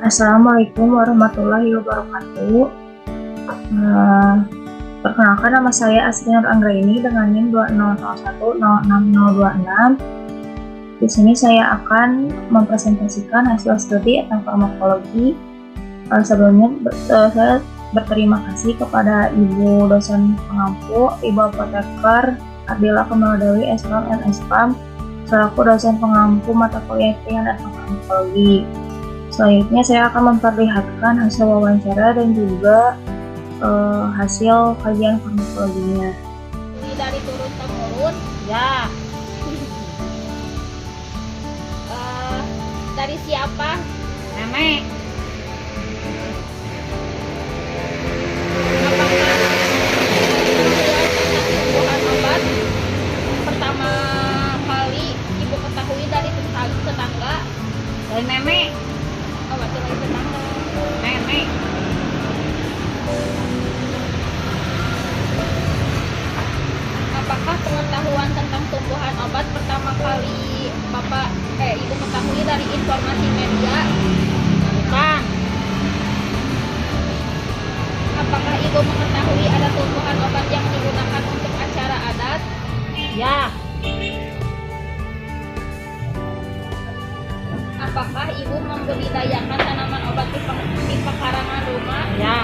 Assalamualaikum warahmatullahi wabarakatuh. Eh, Perkenalkan, nama saya Asri Nur Anggraini dengan NIM 2001066026. Di sini saya akan mempresentasikan hasil studi tentang farmakologi. Sebelumnya saya berterima kasih kepada Ibu dosen pengampu, Ibu apoteker Ardila Kamaladewi SPAM MSPAM selaku dosen pengampu mata kuliah Kimia dan Farmakologi. Selanjutnya saya akan memperlihatkan hasil wawancara dan juga hasil kajian farmakologinya. Dari turun temurun ya. Dari siapa? Nenek. Apakah kesembuhan obat pertama kali ibu ketahui dari tetangga? Dari nenek. Obat dari tetangga. Nenek. Apakah pengetahuan tentang tumbuhan obat pertama kali ibu ketahui dari informasi media? Bukan. Apakah ibu mengetahui ada tumbuhan obat yang digunakan untuk acara adat? Ya. Apakah ibu membudidayakan tanaman obat di pekarangan rumah? Ya.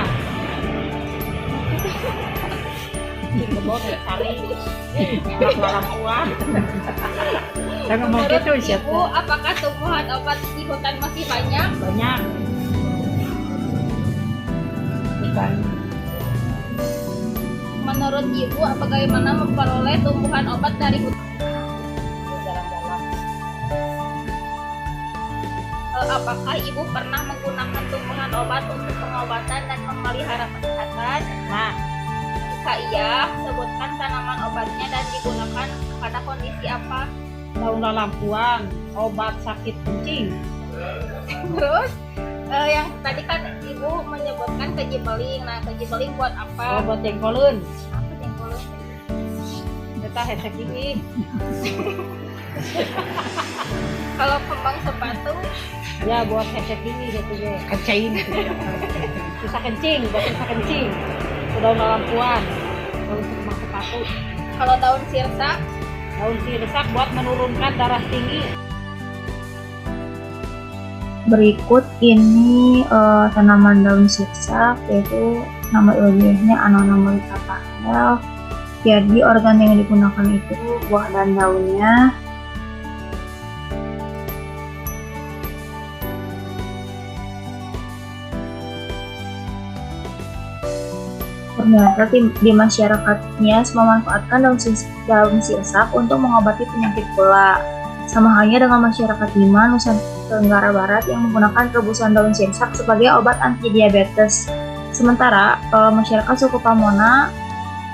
Menurut ibu, apakah tumbuhan obat di hutan masih banyak? Banyak. Bukan. Menurut ibu, bagaimana memperoleh tumbuhan obat dari hutan? Jalan-jalan. Apakah ibu pernah menggunakan tumbuhan obat untuk pengobatan dan memelihara kesehatan? Nah, jika iya, sebutkan tanaman obatnya dan digunakan pada kondisi apa? Daun lampuan, obat sakit kencing. Terus yang tadi kan ibu menyebutkan kejibeling. Nah, kejibeling buat apa? Buat jengkolun. Apa jengkolun? Kita hesek ini. Kalau kembang sepatu? Ya buat hesek ini gitu ya. Kencing. Susah kencing, buat susah kencing. Daun lampuan, daun kembang sepatu. Kalau daun sirsak? Daun sirsak buat menurunkan darah tinggi. Berikut ini tanaman daun sirsak, yaitu nama ilmiahnya Annona mollifera L. Jadi organ yang digunakan itu buah dan daunnya. Ternyata di masyarakatnya memanfaatkan daun sirsak untuk mengobati penyakit pula. Sama halnya dengan masyarakat Bima, Nusa Tenggara Barat yang menggunakan rebusan daun sirsak sebagai obat anti diabetes. Sementara masyarakat suku Pamona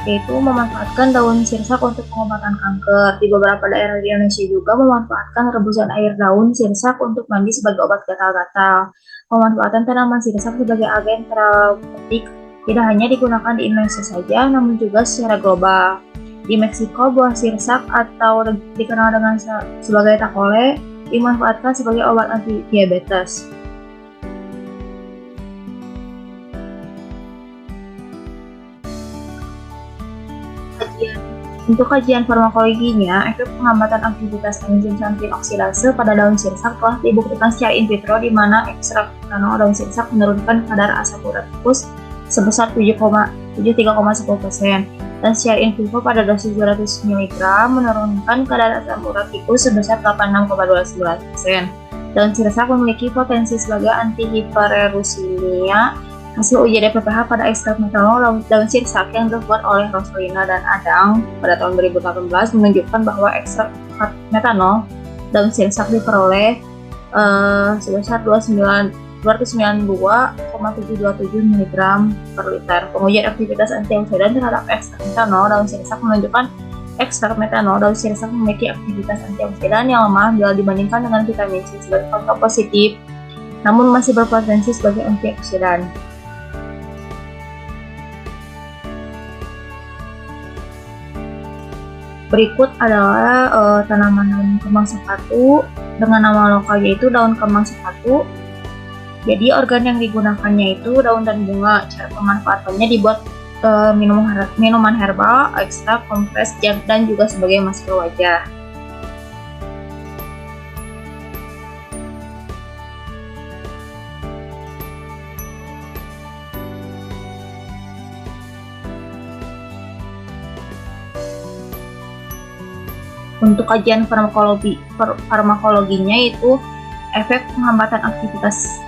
yaitu memanfaatkan daun sirsak untuk pengobatan kanker. Di beberapa daerah di Indonesia juga memanfaatkan rebusan air daun sirsak untuk mandi sebagai obat gatal-gatal. Pemanfaatan tanaman sirsak sebagai agen terapeutik tidak hanya digunakan di Indonesia saja, namun juga secara global. Di Meksiko, buah sirsak atau dikenal dengan sebagai takole dimanfaatkan sebagai obat anti diabetes. Untuk kajian farmakologinya, efek penghambatan aktivitas enzim samping oksidase pada daun sirsak telah dibuktikan secara in vitro, di mana ekstrak metanol daun sirsak menurunkan kadar asam urat tikus sebesar 7,10% dan secara in vivo pada dosis 200 mg menurunkan kadar asam urat tikus sebesar 86,29%. Daun sirsak memiliki potensi sebagai antihipererusinia. Hasil uji DPPH pada ekstrak metanol daun sirsak yang dibuat oleh Roslina dan Adang pada tahun 2018 menunjukkan bahwa ekstrak metanol daun sirsak diperoleh sebesar 292,727 mg per liter. Pengujian aktivitas antioksidan terhadap ekstrak metanol daun sirsak menunjukkan ekstrak metanol daun sirsak memiliki aktivitas antioksidan yang lemah bila dibandingkan dengan vitamin C sebagai faktor positif, namun masih berpotensi sebagai antioksidan. Berikut adalah tanaman daun kembang sepatu dengan nama lokalnya yaitu daun kembang sepatu. Jadi organ yang digunakannya itu daun dan bunga. Cara pemanfaatannya dibuat minuman herbal, ekstrak, kompres, dan juga sebagai masker wajah. Untuk kajian farmakologinya itu efek penghambatan aktivitas.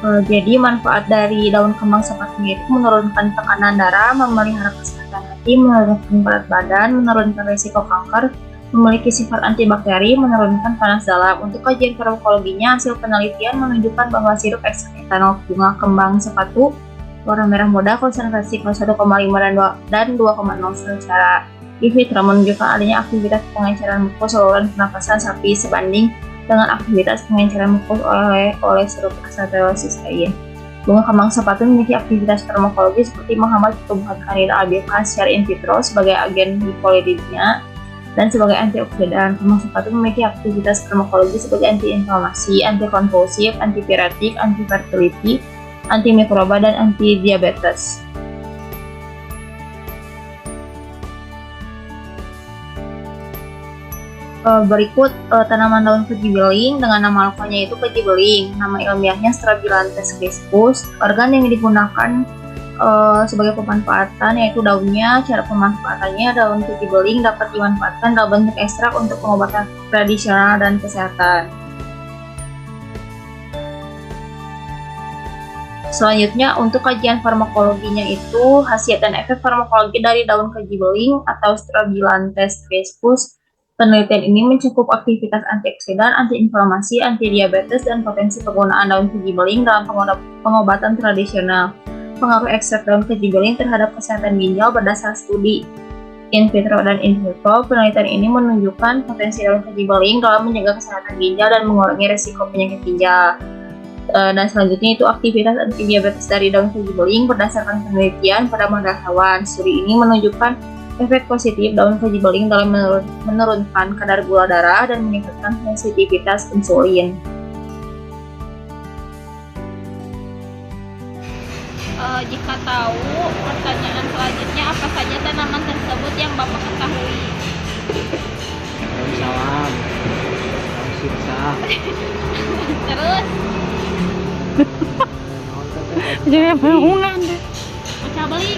Jadi manfaat dari daun kembang sepatunya itu menurunkan tekanan darah, memelihara kesehatan hati, menurunkan berat badan, menurunkan risiko kanker, memiliki sifat antibakteri, menurunkan panas dalam. Untuk kajian farmakologinya, hasil penelitian menunjukkan bahwa sirup ekstrak etanol bunga kembang sepatu warna merah muda konsentrasi 1,5 dan 2,0 secara in vitro menunjukkan adanya aktivitas pengenceran mukus saluran pernapasan sapi sebanding dengan aktivitas pengenceran mukus oleh sirup aspartame lain. Bunga kembang sepatu memiliki aktivitas farmakologi seperti menghambat pertumbuhan Candida albicans secara in vitro sebagai agen hipolipidemia dan sebagai antioksidan. Kembang sepatu memiliki aktivitas farmakologi sebagai antiinflamasi, antikonvulsif, antipiretik, antifertility, antimikroba, dan antidiabetes. Berikut tanaman daun kejibeling dengan nama alfanya itu kejibeling. Nama ilmiahnya Strobilanthes crispus. Organ yang digunakan sebagai pemanfaatan yaitu daunnya. Cara pemanfaatannya, daun kejibeling dapat dimanfaatkan dalam bentuk ekstrak untuk pengobatan tradisional dan kesehatan. Selanjutnya, untuk kajian farmakologinya itu khasiat dan efek farmakologi dari daun kejibeling atau Strobilanthes crispus. Penelitian ini mencakup aktivitas antioksidan, antiinflamasi, antidiabetes, dan potensi penggunaan daun kejibeling dalam pengobatan tradisional. Pengaruh ekstrak daun kejibeling terhadap kesehatan ginjal berdasar studi in vitro dan in vivo. Penelitian ini menunjukkan potensi daun kejibeling dalam menjaga kesehatan ginjal dan mengurangi risiko penyakit ginjal. Dan selanjutnya itu aktivitas antidiabetes dari daun kejibeling berdasarkan penelitian pada model hewan. Studi ini menunjukkan efek positif daun kejibeling dalam menurunkan kadar gula darah dan meningkatkan sensitivitas insulin. Jika tahu, pertanyaan selanjutnya apa saja tanaman tersebut yang Bapak ketahui? Daun salam, daun sirsak. Terus? Jangan bangunan deh. Cabeli.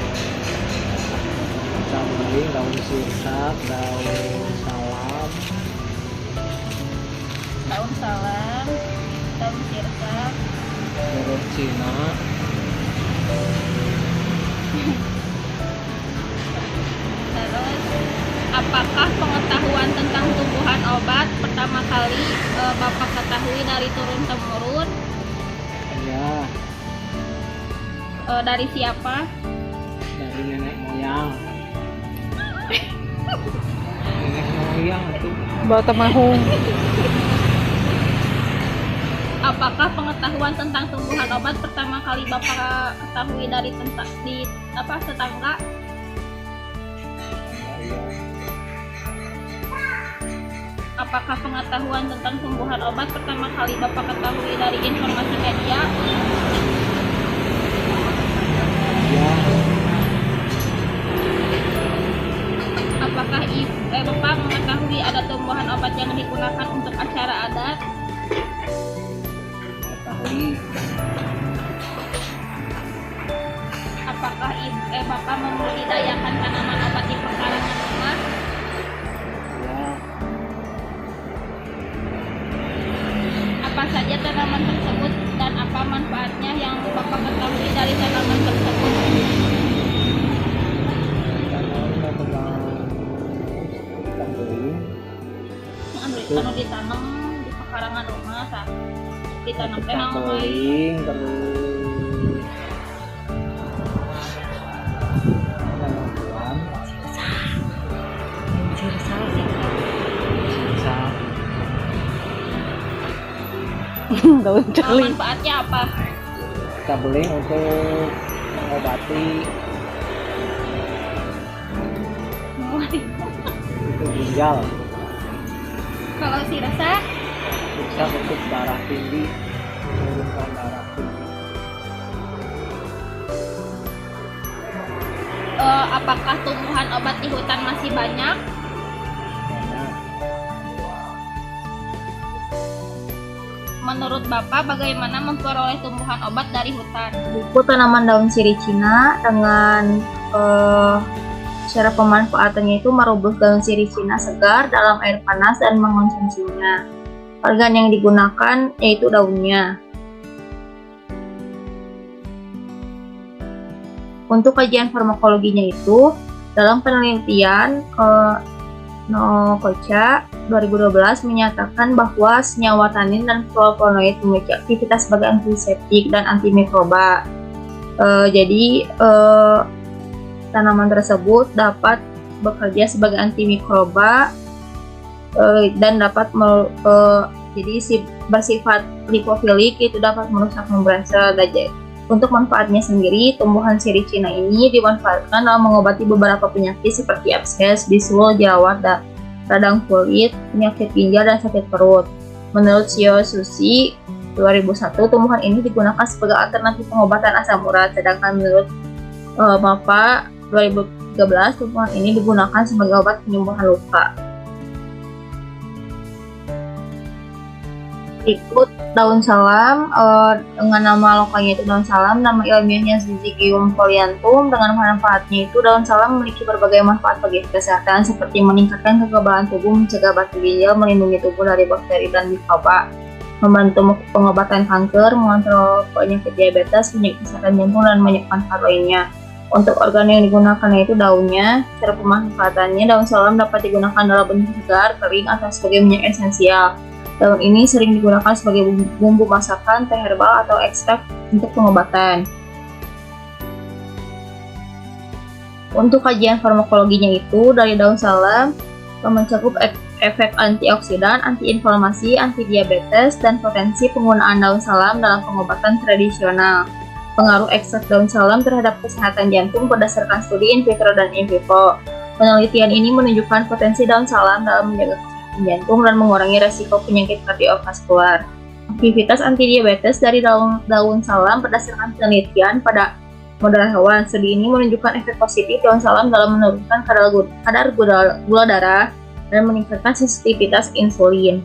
Cabai, daun sirsak, daun salam, daun sirsak, jeruk Cina, terus apakah pengetahuan tentang tumbuhan obat pertama kali Bapak ketahui dari turun temurun? ya, Dari siapa? dari nenek moyang. Nenek moyang itu. Bawa temahung. Apakah pengetahuan tentang tumbuhan obat pertama kali Bapak ketahui dari tetangga? Iya. Apakah pengetahuan tentang tumbuhan obat pertama kali Bapak ketahui dari informasi media? Ya, Apakah Bapak mengetahui ada tumbuhan obat yang digunakan untuk acara adat? ketahui. Apakah Bapak membudidayakan tanaman obat di pekarangan rumah? Ya, Apa saja tanaman tersebut dan apa manfaatnya yang Bapak ketahui dari tanaman tersebut? tanahnya pegang beli. Anu ditanam di pekarangan rumah, ditanam teh naon wae. Beling terus penanaman sirsak. Daun celi. Manfaatnya apa? Kita beling untuk mengobati itu ginjal. Kalau sirsak, Bisa untuk darah tinggi, menurunkan darah tinggi. apakah tumbuhan obat di hutan masih banyak? Banyak. Menurut Bapak, bagaimana memperoleh tumbuhan obat dari hutan? Buku tanaman daun sirih Cina dengan cara pemanfaatannya itu merebus daun sirih Cina segar dalam air panas dan mengonsumsinya. Organ yang digunakan yaitu daunnya. Untuk kajian farmakologinya itu, dalam penelitian Nokocha 2012 menyatakan bahwa senyawa tanin dan flavonoid memiliki aktivitas sebagai antiseptik dan antimikroba. Jadi tanaman tersebut dapat bekerja sebagai antimikroba dan dapat jadi bersifat lipofilik, itu dapat merusak membran sel. Untuk manfaatnya sendiri, tumbuhan sirih Cina ini dimanfaatkan dalam mengobati beberapa penyakit seperti abses, bisul, jerawat, radang kulit, penyakit ginjal, dan sakit perut. Menurut Shio Sushi 2001, tumbuhan ini digunakan sebagai alternatif pengobatan asam urat, sedangkan menurut MAPA 2013, tumbuhan ini digunakan sebagai obat penyembuhan luka. Berikut daun salam, dengan nama lokalnya itu daun salam, nama ilmiahnya Syzygium folianthum. Dengan manfaatnya itu, daun salam memiliki berbagai manfaat bagi kesehatan seperti meningkatkan kekebalan tubuh, mencegah batu ginjal, melindungi tubuh dari bakteri dan mikroba, membantu pengobatan kanker, mengontrol penyakit diabetes, penyakit kesehatan jantung, dan banyak manfaat lainnya. Untuk organ yang digunakan yaitu daunnya. Cara pemanfaatannya, daun salam dapat digunakan dalam bentuk segar, kering, atau sebagai minyak esensial. Daun ini sering digunakan sebagai bumbu masakan, teh herbal, atau ekstrak untuk pengobatan. Untuk kajian farmakologinya itu, dari daun salam mencakup efek antioksidan, antiinflamasi, antidiabetes, dan potensi penggunaan daun salam dalam pengobatan tradisional. Pengaruh ekstrak daun salam terhadap kesehatan jantung berdasarkan studi in vitro dan in vivo. Penelitian ini menunjukkan potensi daun salam dalam menjaga kesehatan jantung dan mengurangi resiko penyakit kardiovaskular. Aktivitas antidiabetes dari daun salam berdasarkan penelitian pada model hewan. Studi ini menunjukkan efek positif daun salam dalam menurunkan kadar gula darah dan meningkatkan sensitivitas insulin.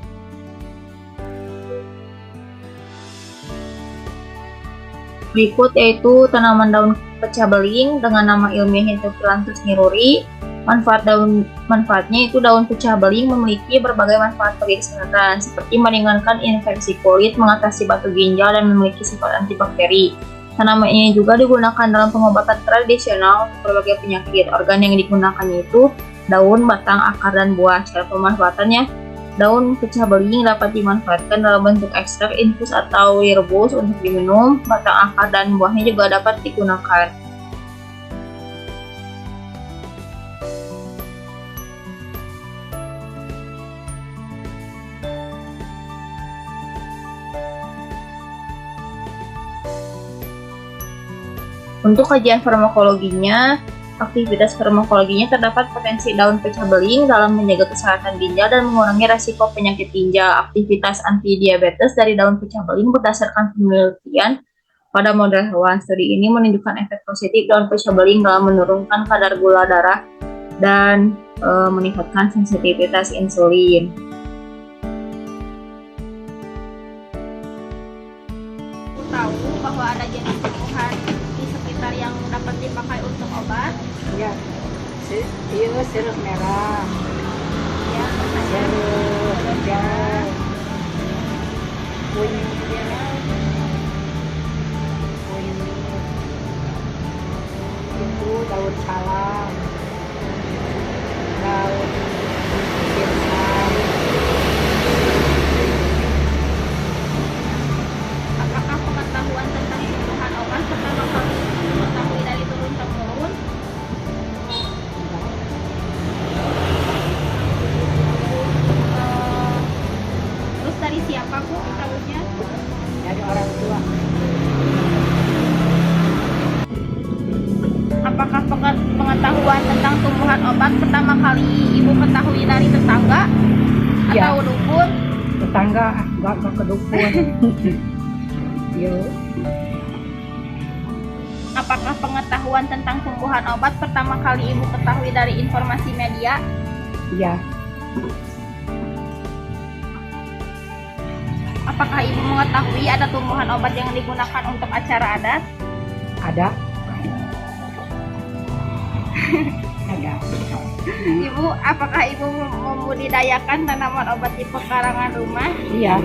Berikut yaitu tanaman daun pecah beling dengan nama ilmiahnya itu Phyllanthus niruri. Manfaatnya itu daun pecah beling memiliki berbagai manfaat bagi kesehatan seperti meringankan infeksi kulit, mengatasi batu ginjal, dan memiliki sifat antibakteri. Tanaman ini juga digunakan dalam pengobatan tradisional untuk berbagai penyakit. Organ yang digunakannya itu daun, batang, akar, dan buah. Cara pemanfaatannya, daun pecah beling dapat dimanfaatkan dalam bentuk ekstrak, infus, atau direbus untuk diminum. Batang, akar, dan buahnya juga dapat digunakan. Untuk kajian farmakologinya, aktivitas farmakologinya terdapat potensi daun pecah beling dalam menjaga kesehatan ginjal dan mengurangi resiko penyakit ginjal. Aktivitas antidiabetes dari daun pecah beling berdasarkan penelitian pada model hewan. Studi ini menunjukkan efek positif daun pecah beling dalam menurunkan kadar gula darah dan meningkatkan sensitivitas insulin. Tahu bahwa ada jenis tumbuhan di sekitar yang dapat dipakai untuk obat? Ya, iya sirih merah, Ya, sirih hijau, kuning, itu daun salam, daun sirsak. apakah pengetahuan tentang tumbuhan obat pertama kali diketahui dari turun-temurun? Terus dari siapa Bu tahunya? Dari orang tua. Apakah pengetahuan tentang tumbuhan obat pertama kali Ibu ketahui dari tetangga? Iya. atau dukun? Tetangga nggak ke dukun. Yuk. Apakah pengetahuan tentang tumbuhan obat pertama kali ibu ketahui dari informasi media? Iya. Apakah ibu mengetahui ada tumbuhan obat yang digunakan untuk acara adat? Ada. Ada. Ibu, apakah ibu membudidayakan tanaman obat di pekarangan rumah? Iya.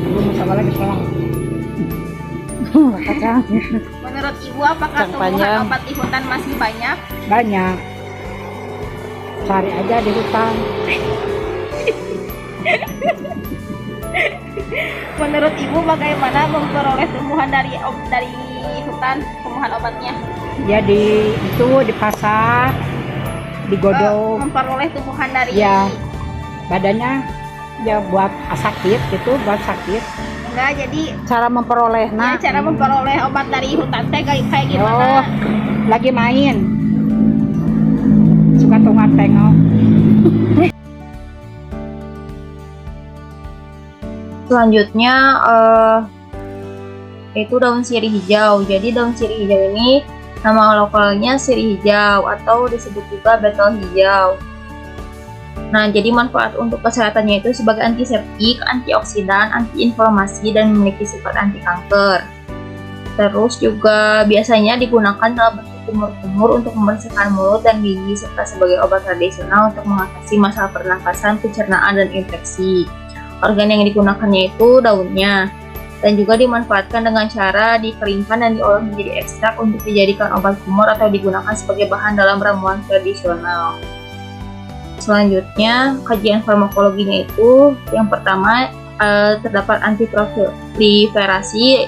Belum sama lagi sekarang. Kacang. Menurut ibu, apakah Kacang tumbuhan panjang. obat di hutan masih banyak? Banyak. Cari aja di hutan. Menurut ibu, bagaimana memperoleh tumbuhan dari hutan, tumbuhan obatnya? Ya di pasar, digodok. Memperoleh tumbuhan dari Ya. Badannya ya buat sakit gitu, buat sakit. enggak, jadi Cara memperoleh ya, cara memperoleh obat dari hutan teh kayak Oh, gimana? lagi main. Suka tengok tengok. Selanjutnya yaitu daun sirih hijau. Jadi daun sirih hijau ini nama lokalnya sirih hijau atau disebut juga betel hijau. Nah, jadi manfaat untuk kesehatannya itu sebagai antiseptik, antioksidan, antiinflamasi, dan memiliki sifat anti kanker. Terus juga biasanya digunakan dalam bentuk kumur-kumur untuk membersihkan mulut dan gigi serta sebagai obat tradisional untuk mengatasi masalah pernafasan, pencernaan, dan infeksi. Organ yang digunakannya itu daunnya, dan juga dimanfaatkan dengan cara dikeringkan dan diolah menjadi ekstrak untuk dijadikan obat kumur atau digunakan sebagai bahan dalam ramuan tradisional. Selanjutnya, kajian farmakologinya itu yang pertama terdapat antiproliferasi,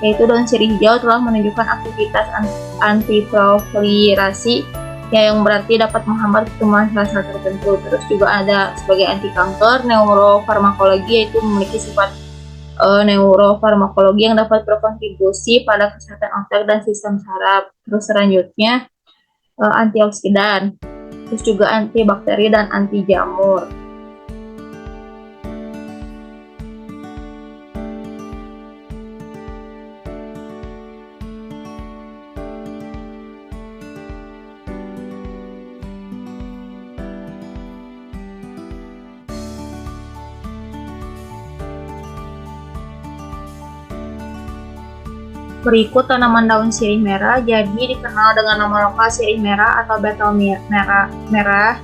yaitu daun sirih hijau telah menunjukkan aktivitas antiproliferasi yang berarti dapat menghambat pertumbuhan sel-sel tertentu. Terus juga ada sebagai anti kanker. Neurofarmakologi yaitu memiliki sifat neurofarmakologi yang dapat berkontribusi pada kesehatan otak dan sistem saraf. Terus selanjutnya antioksidan, terus juga antibakteri dan anti jamur. Berikut tanaman daun sirih merah, jadi dikenal dengan nama lokal sirih merah atau betel merah.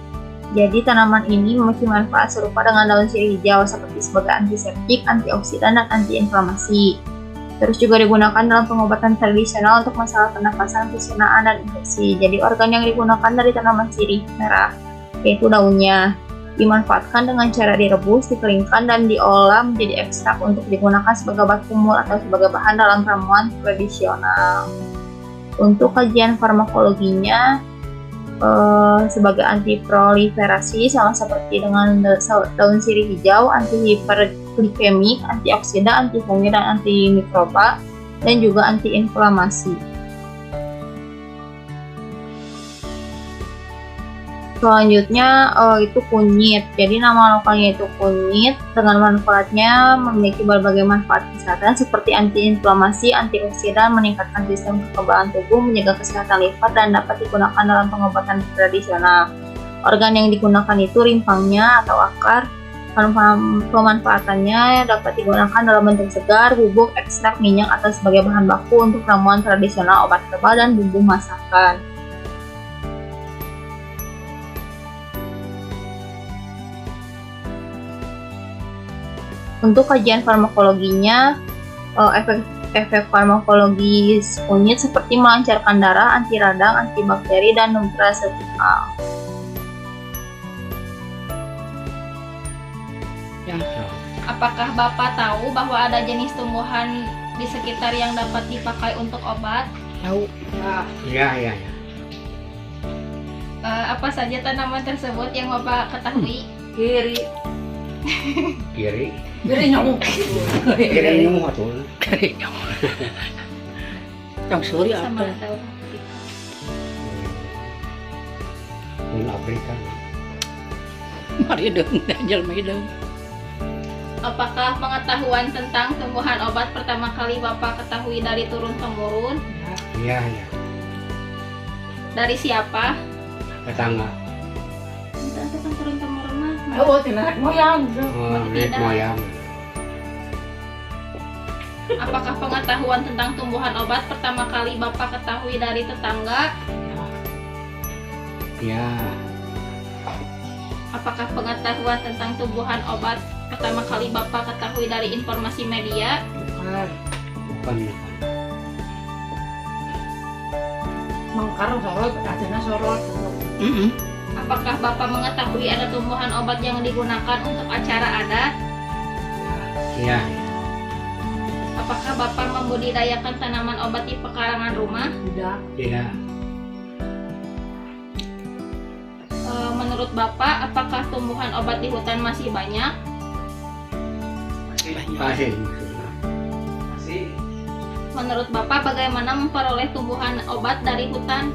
Jadi tanaman ini memiliki manfaat serupa dengan daun sirih hijau seperti sebagai antiseptik, antioksidan, dan antiinflamasi. Terus juga digunakan dalam pengobatan tradisional untuk masalah pernafasan, pencernaan, dan infeksi. Jadi organ yang digunakan dari tanaman sirih merah yaitu daunnya. Dimanfaatkan dengan cara direbus, dikeringkan, dan diolah menjadi ekstrak untuk digunakan sebagai obat kumur atau sebagai bahan dalam ramuan tradisional. Untuk kajian farmakologinya sebagai antiproliferasi sama seperti dengan daun sirih hijau, antihiperglikemik, antioksidan, antifungi, dan antimikroba, dan juga antiinflamasi. Selanjutnya itu kunyit. Jadi nama lokalnya itu kunyit. Dengan manfaatnya memiliki berbagai manfaat kesehatan seperti antiinflamasi, antioksidan, meningkatkan sistem kekebalan tubuh, menjaga kesehatan liver, dan dapat digunakan dalam pengobatan tradisional. Organ yang digunakan itu rimpangnya atau akar. Pemanfaatannya dapat digunakan dalam bentuk segar, bubuk, ekstrak, minyak, atau sebagai bahan baku untuk ramuan tradisional, obat herbal, dan bumbu masakan. Untuk kajian farmakologinya, efek farmakologis kunyit seperti melancarkan darah, anti radang, antibakteri, dan nutrasetikal. Apakah Bapak tahu bahwa ada jenis tumbuhan di sekitar yang dapat dipakai untuk obat? Tahu? Iya. Apa saja tanaman tersebut yang Bapak ketahui? Kiri. Kiri Nyamuk. nyamuk atuh. Yang suri Sama apa? tahu. Mun Afrika. Mari dong, jelma dong. Apakah pengetahuan tentang tumbuhan obat pertama kali Bapak ketahui dari turun-temurun? Iya, iya. Dari siapa? Tetangga. Tentang turun-temurun mah. Oh, nenek moyang. Oh, nenek moyang. Apakah pengetahuan tentang tumbuhan obat pertama kali Bapak ketahui dari tetangga? Iya. Apakah pengetahuan tentang tumbuhan obat pertama kali Bapak ketahui dari informasi media? Bukan. Bukan. Mangkar sorot, akhirnya sorot. Apakah Bapak mengetahui ada tumbuhan obat yang digunakan untuk acara adat? Iya. Apakah Bapak membudidayakan tanaman obat di pekarangan rumah? Tidak. Iya. Menurut Bapak, apakah tumbuhan obat di hutan masih banyak? Masih. Menurut Bapak, bagaimana memperoleh tumbuhan obat dari hutan?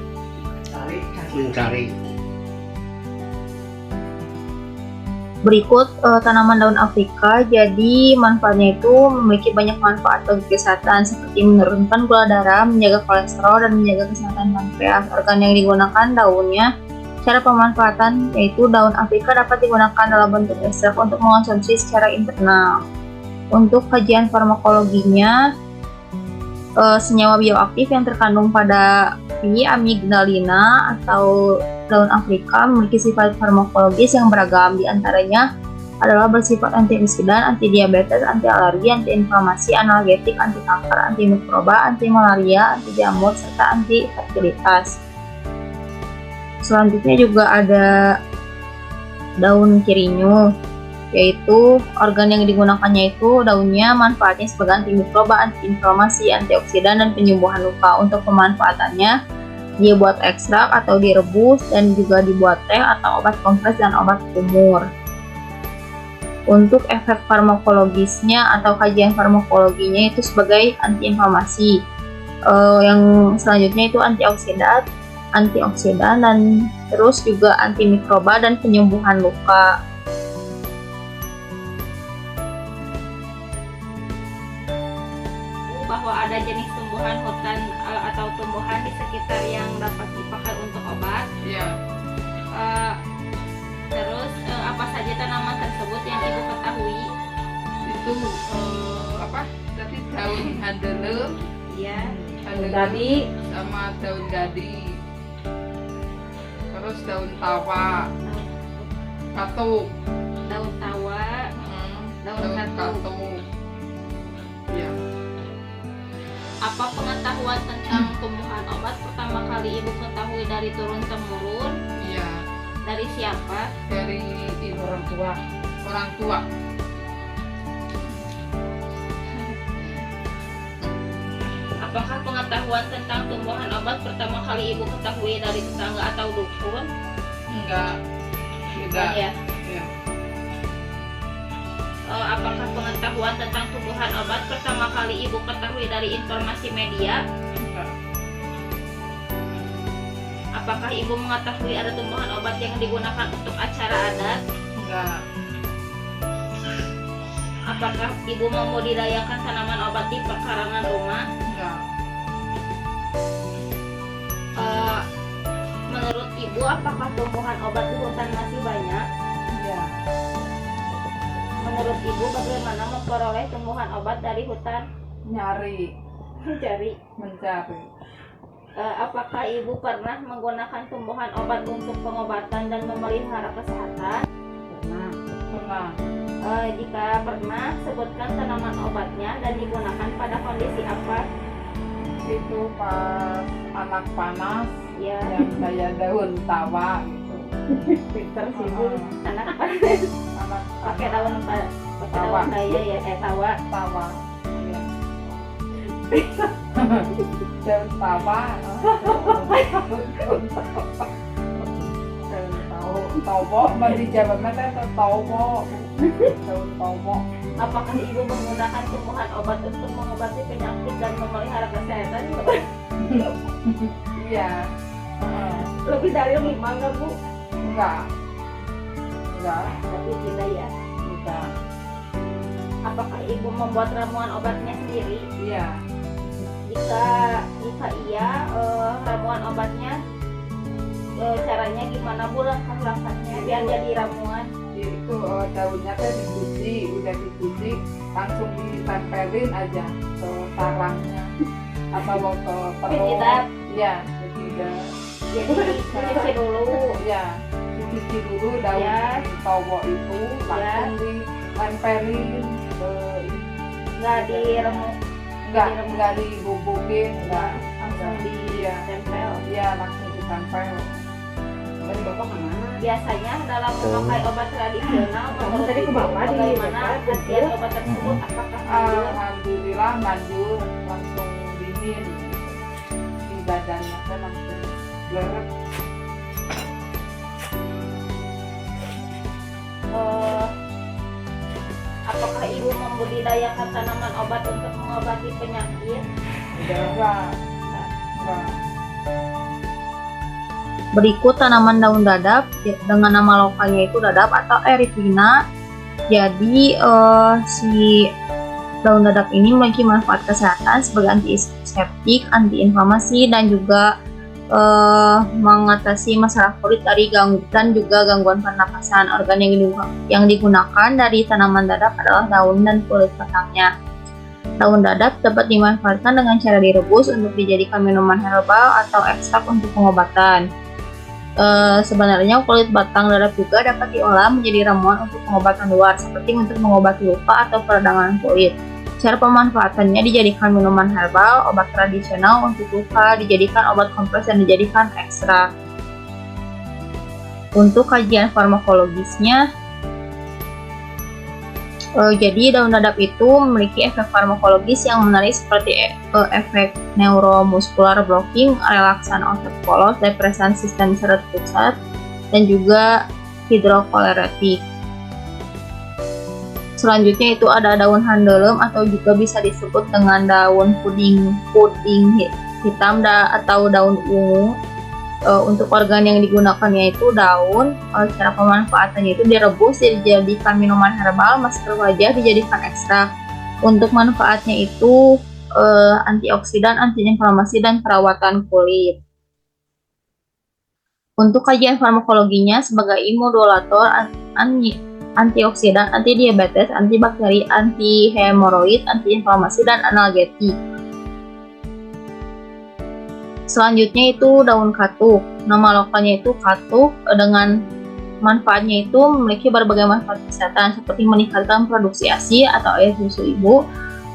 Mencari. Berikut tanaman daun Afrika. Jadi manfaatnya itu memiliki banyak manfaat bagi kesehatan seperti menurunkan gula darah, menjaga kolesterol, dan menjaga kesehatan pankreas. Organ yang digunakan daunnya. Cara pemanfaatan yaitu daun Afrika dapat digunakan dalam bentuk ekstrak untuk mengonsumsi secara internal. Untuk kajian farmakologinya, senyawa bioaktif yang terkandung pada amigdalina atau daun Afrika memiliki sifat farmakologis yang beragam. Di antaranya adalah bersifat antioksidan, anti diabetes, anti alergi, anti inflamasi, analgetik, anti kanker, anti mikroba, anti malaria, anti jamur, serta anti fertilitas. Selanjutnya juga ada daun kirinyo, yaitu organ yang digunakannya itu daunnya manfaatnya sebagai anti mikroba, anti inflamasi, antioksidan, dan penyembuhan luka. Untuk pemanfaatannya, dia buat ekstrak atau direbus, dan juga dibuat teh atau obat kompres dan obat kumur. Untuk efek farmakologisnya atau kajian farmakologinya itu sebagai antiinflamasi. Yang selanjutnya itu antioksidan dan terus juga antimikroba dan penyembuhan luka. Bahwa ada jenis tumbuhan hutan atau tumbuhan di sekitar yang dapat dipakai untuk obat. Iya. Terus apa saja tanaman tersebut yang Ibu ketahui? Itu apa? Tadi daun handelem, Iya. gadi sama daun gadi. Terus daun tawa, katuk, Daun tawa, daun katuk. Iya. Apa pengetahuan tentang tumbuhan obat pertama kali Ibu ketahui dari turun-temurun? Iya. Dari siapa? Dari Orang tua. orang tua. Apakah pengetahuan tentang tumbuhan obat pertama kali Ibu ketahui dari tetangga atau dukun? Enggak. Tidak. Ya. Iya. Apakah pengetahuan tentang tumbuhan obat pertama kali Ibu ketahui dari informasi media? Enggak. Apakah Ibu mengetahui ada tumbuhan obat yang digunakan untuk acara adat? Enggak. Apakah Ibu membudidayakan tanaman obat di pekarangan rumah? Enggak. Menurut Ibu, apakah tumbuhan obat di hutan masih banyak? Iya. Menurut Ibu, bagaimana memperoleh tumbuhan obat dari hutan? Nyari, Mencari. mencari. Apakah Ibu pernah menggunakan tumbuhan obat untuk pengobatan dan memelihara kesehatan? Pernah. Pernah. Jika pernah, sebutkan tanaman obatnya dan digunakan pada kondisi apa? Itu pas anak panas Ya, yang kayak daun tawa gitu. pinter sih Bu. Ah. Anak panas. Anak Pakai daun pakai Tawa. daun saya ya, tawa. tawa. Iya. Daun tawa. Daun tawa. Mandi Jawa Mata atau tawa. Daun tawa. Apakah Ibu menggunakan tumbuhan obat untuk mengobati penyakit dan memelihara kesehatan? Iya. Lebih dari 5 nggak Bu? Enggak. enggak, Tapi tidak ya. enggak. Apakah ibu membuat ramuan obatnya sendiri? Iya, Jika iya, ramuan obatnya caranya gimana bu, langkah-langkahnya biar jadi ramuan? itu daunnya teh dicuci, udah dicuci langsung ditempelin aja ke sarangnya atau mau ke perut. Tidak. Iya, tidak. Jadi dicuci dulu. Ya, dicuci dulu daun Ya. towo itu langsung ditempelin ke Nggak diremuk, enggak dibubukin, enggak langsung iya, ditempel. iya langsung ditempel. Dari bapak kemana? Biasanya dalam memakai obat tradisional, menurut tadi ke ibu, Bapak di bagaimana dekat, khasiat obat tersebut? Apakah manjur? Alhamdulillah manjur, langsung dingin di badannya kan langsung bleret. Eh, apakah ibu membudidayakan tanaman obat untuk mengobati penyakit? Enggak. Berikut tanaman daun dadap dengan nama lokalnya itu dadap atau erythrina. Jadi si daun dadap ini memiliki manfaat kesehatan sebagai antiseptik, antiinflamasi, dan juga mengatasi masalah kulit dari dan juga gangguan pernapasan. Organ yang digunakan dari tanaman dadap adalah daun dan kulit batangnya. Daun dadap dapat dimanfaatkan dengan cara direbus untuk dijadikan minuman herbal atau ekstrak untuk pengobatan. Sebenarnya kulit batang dadap juga dapat diolah menjadi ramuan untuk pengobatan luar, seperti untuk mengobati luka atau peradangan kulit. Cara pemanfaatannya dijadikan minuman herbal, obat tradisional untuk luka, dijadikan obat kompres, dan dijadikan ekstrak. Untuk kajian farmakologisnya, jadi daun dadap itu memiliki efek farmakologis yang menarik seperti efek neuromuscular blocking, relaksan otot polos, depresan sistem saraf pusat, dan juga hidrokoleretik. Selanjutnya itu ada daun handelem atau juga bisa disebut dengan daun puding hitam atau daun ungu. Untuk organ yang digunakannya itu daun. Cara pemanfaatannya itu direbus, dijadikan minuman herbal, masker wajah, dijadikan ekstrak. Untuk manfaatnya itu antioksidan, antiinflamasi, dan perawatan kulit. Untuk kajian farmakologinya sebagai imunomodulator, antioksidan, antidiabetes, antibakteri, antihemoroid, antiinflamasi, dan analgetik. Selanjutnya itu daun katuk. Nama lokalnya itu katuk. Dengan manfaatnya itu memiliki berbagai manfaat kesehatan seperti meningkatkan produksi ASI atau air susu ibu,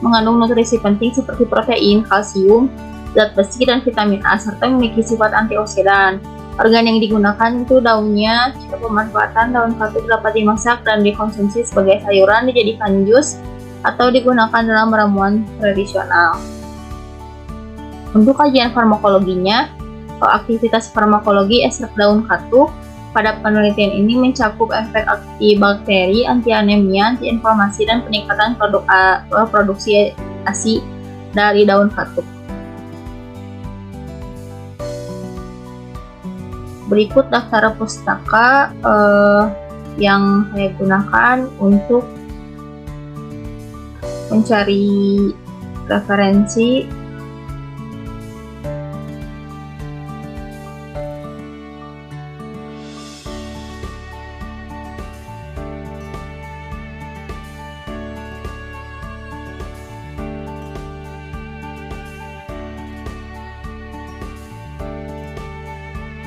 mengandung nutrisi penting seperti protein, kalsium, zat besi, dan vitamin A, serta memiliki sifat antioksidan. Organ yang digunakan itu daunnya. Cara pemanfaatan daun katuk dapat dimasak dan dikonsumsi sebagai sayuran, dijadikan jus, atau digunakan dalam ramuan tradisional. Untuk kajian farmakologinya, aktivitas farmakologi ekstrak daun katuk pada penelitian ini mencakup efek antibakteri, anti-anemia, anti-inflamasi, dan peningkatan produksi ASI dari daun katuk. Berikut daftar pustaka yang saya gunakan untuk mencari referensi.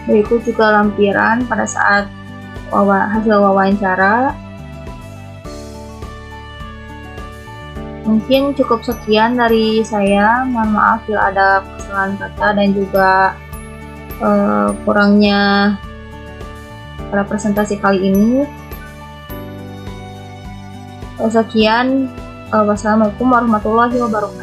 Berikut juga lampiran pada saat hasil wawancara. Mungkin cukup sekian dari saya. Mohon maaf bila ada kesalahan kata dan juga kurangnya pada presentasi kali ini. Sekian. Wassalamualaikum warahmatullahi wabarakatuh.